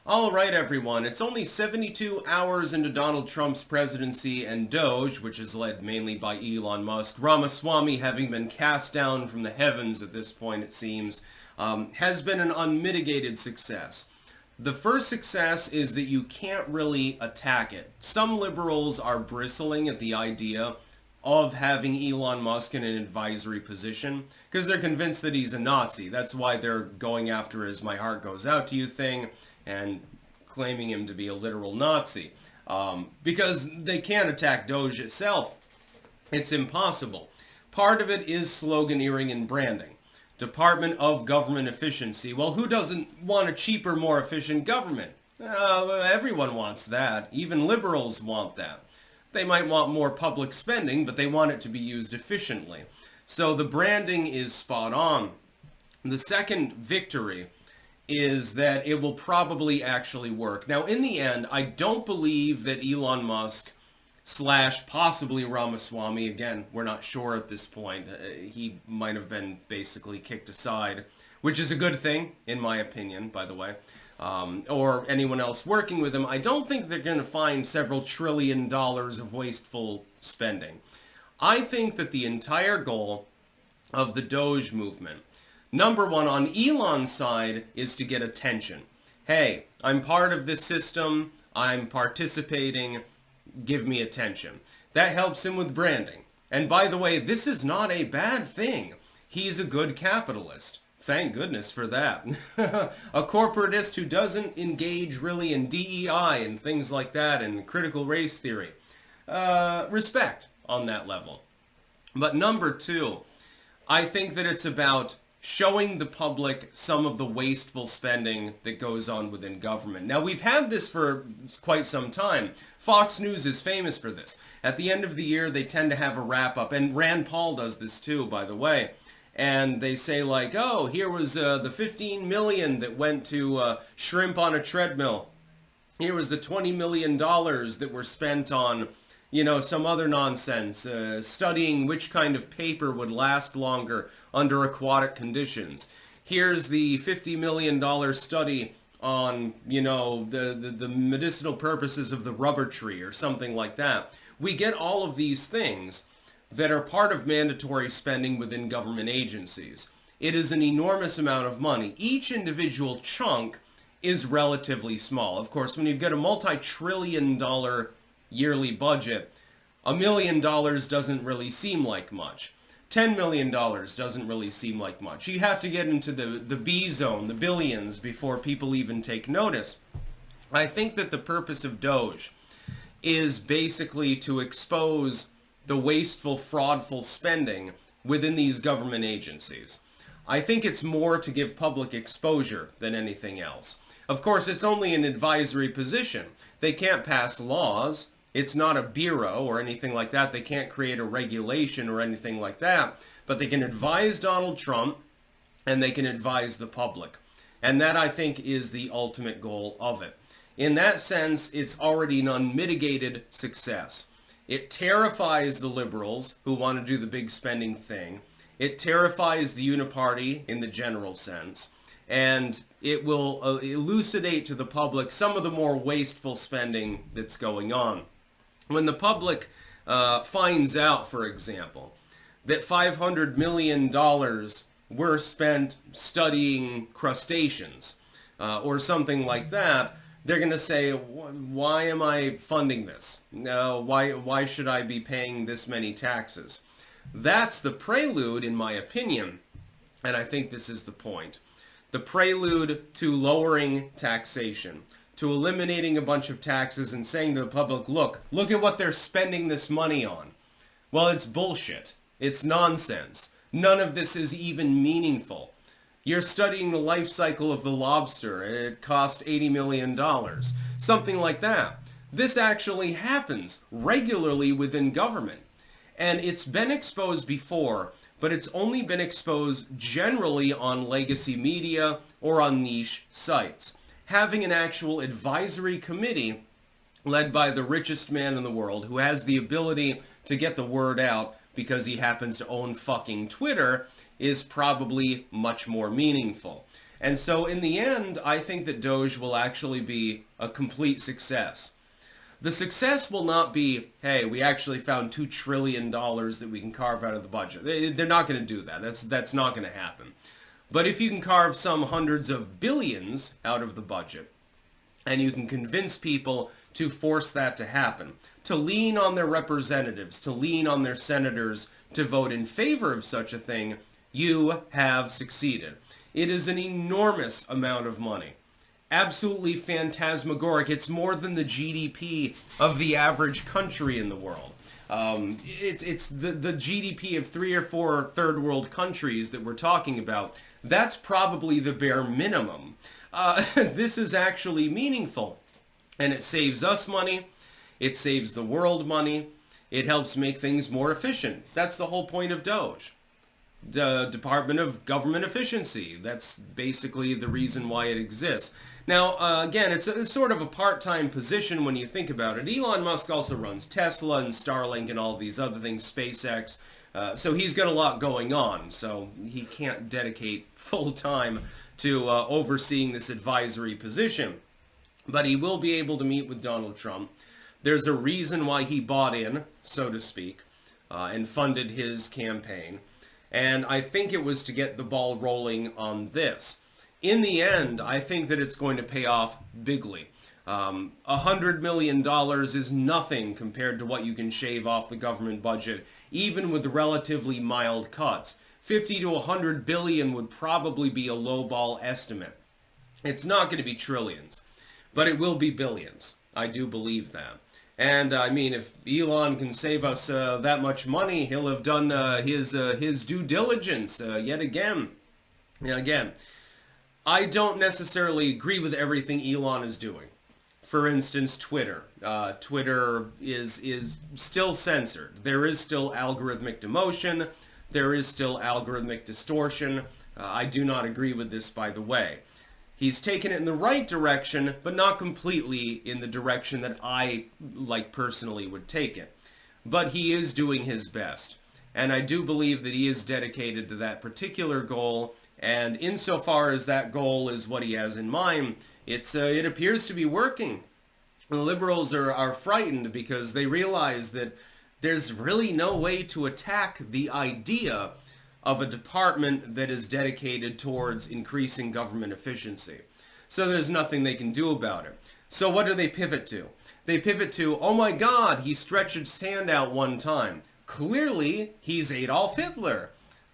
All right, everyone, it's only 72 hours into Donald Trump's presidency, and Doge, which is led mainly by Elon Musk, Ramaswamy having been cast down from the heavens at this point, it seems, has been an unmitigated success. The first success is that you can't really attack it. Some liberals are bristling at the idea of having Elon Musk in an advisory position because they're convinced that he's a Nazi. That's why they're going after his "my heart goes out to you" thing and claiming him to be a literal Nazi. Because they can't attack Doge itself. It's impossible. Part of it is sloganeering and branding. Department of Government Efficiency. Well, who doesn't want a cheaper, more efficient government? Everyone wants that. Even liberals want that. They might want more public spending, but they want it to be used efficiently. So the branding is spot on. The second victory is that it will probably actually work. Now, in the end, I don't believe that Elon Musk / possibly Ramaswamy, again, we're not sure at this point. He might have been basically kicked aside, which is a good thing, in my opinion, by the way. Or anyone else working with him. I don't think they're going to find several $1 trillion of wasteful spending. I think that the entire goal of the Doge movement, number one, on Elon's side, is to get attention. Hey, I'm part of this system. I'm participating. Give me attention. That helps him with branding. And by the way, this is not a bad thing. He's a good capitalist. Thank goodness for that. A corporatist who doesn't engage really in DEI and things like that and critical race theory. Respect on that level. But number two, I think that it's about showing the public some of the wasteful spending that goes on within government. Now, we've had this for quite some time. Fox News is famous for this. At the end of the year, they tend to have a wrap-up, and Rand Paul does this too, by the way. And they say like, oh, here was the $15 million that went to shrimp on a treadmill. Here was the $20 million that were spent on, some other nonsense, studying which kind of paper would last longer under aquatic conditions. Here's the $50 million study on, the medicinal purposes of the rubber tree or something like that. We get all of these things that are part of mandatory spending within government agencies. It is an enormous amount of money. Each individual chunk is relatively small. Of course, when you've got a multi-trillion-dollar yearly budget, $1 million doesn't really seem like much. $10 million doesn't really seem like much. You have to get into the B zone, the billions, before people even take notice. I think that the purpose of Doge is basically to expose the wasteful, fraudful spending within these government agencies. I think it's more to give public exposure than anything else. Of course, it's only an advisory position. They can't pass laws. It's not a bureau or anything like that. They can't create a regulation or anything like that. But they can advise Donald Trump and they can advise the public. And that, I think, is the ultimate goal of it. In that sense, it's already an unmitigated success. It terrifies the liberals who want to do the big spending thing. It terrifies the uniparty in the general sense. And it will elucidate to the public some of the more wasteful spending that's going on. When the public finds out, for example, that $500 million were spent studying crustaceans or something like that, they're going to say, why am I funding this? Why should I be paying this many taxes? That's the prelude, in my opinion, and I think this is the point. The prelude to lowering taxation, to eliminating a bunch of taxes and saying to the public, look at what they're spending this money on. Well, it's bullshit. It's nonsense. None of this is even meaningful. You're studying the life cycle of the lobster, and it cost $80 million. Something like that. This actually happens regularly within government. And it's been exposed before, but it's only been exposed generally on legacy media or on niche sites. Having an actual advisory committee led by the richest man in the world who has the ability to get the word out because he happens to own fucking Twitter is probably much more meaningful. And so in the end, I think that Doge will actually be a complete success. The success will not be, hey, we actually found $2 trillion that we can carve out of the budget. They're not going to do that. That's not going to happen. But if you can carve some hundreds of billions out of the budget, and you can convince people to force that to happen, to lean on their representatives, to lean on their senators to vote in favor of such a thing, you have succeeded. It is an enormous amount of money. Absolutely phantasmagoric. It's more than the GDP of the average country in the world. It's the GDP of 3 or 4 third world countries that we're talking about. That's probably the bare minimum. This is actually meaningful. And it saves us money. It saves the world money. It helps make things more efficient. That's the whole point of Doge. The Department of Government Efficiency. That's basically the reason why it exists. Now, again, it's sort of a part-time position when you think about it. Elon Musk also runs Tesla and Starlink and all these other things, SpaceX. So he's got a lot going on. So he can't dedicate full time to overseeing this advisory position. But he will be able to meet with Donald Trump. There's a reason why he bought in, so to speak, and funded his campaign. And I think it was to get the ball rolling on this. In the end, I think that it's going to pay off bigly. $100 million is nothing compared to what you can shave off the government budget, even with relatively mild cuts. 50 to 100 billion would probably be a lowball estimate. It's not going to be trillions, but it will be billions. I do believe that. And I mean, if Elon can save us that much money, he'll have done his due diligence yet again. Again, I don't necessarily agree with everything Elon is doing. For instance, Twitter. Twitter is still censored. There is still algorithmic demotion. There is still algorithmic distortion. I do not agree with this, by the way. He's taken it in the right direction, but not completely in the direction that I, personally would take it. But he is doing his best. And I do believe that he is dedicated to that particular goal. And insofar as that goal is what he has in mind, it appears to be working. The liberals are frightened because they realize that there's really no way to attack the idea of a department that is dedicated towards increasing government efficiency. So there's nothing they can do about it. So what do they pivot to? They pivot to, oh my God, he stretched his hand out one time. Clearly, he's Adolf Hitler.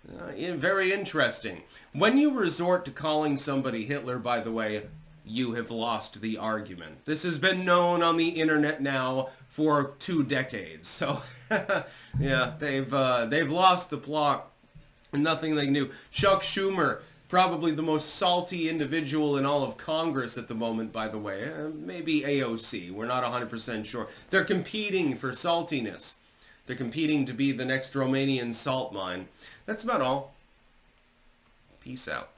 Very interesting. When you resort to calling somebody Hitler, by the way, you have lost the argument. This has been known on the internet now for 2 decades. So, yeah, they've lost the plot. Nothing they can do. Chuck Schumer, probably the most salty individual in all of Congress at the moment, by the way. Maybe AOC. We're not 100% sure. They're competing for saltiness. They're competing to be the next Romanian salt mine. That's about all. Peace out.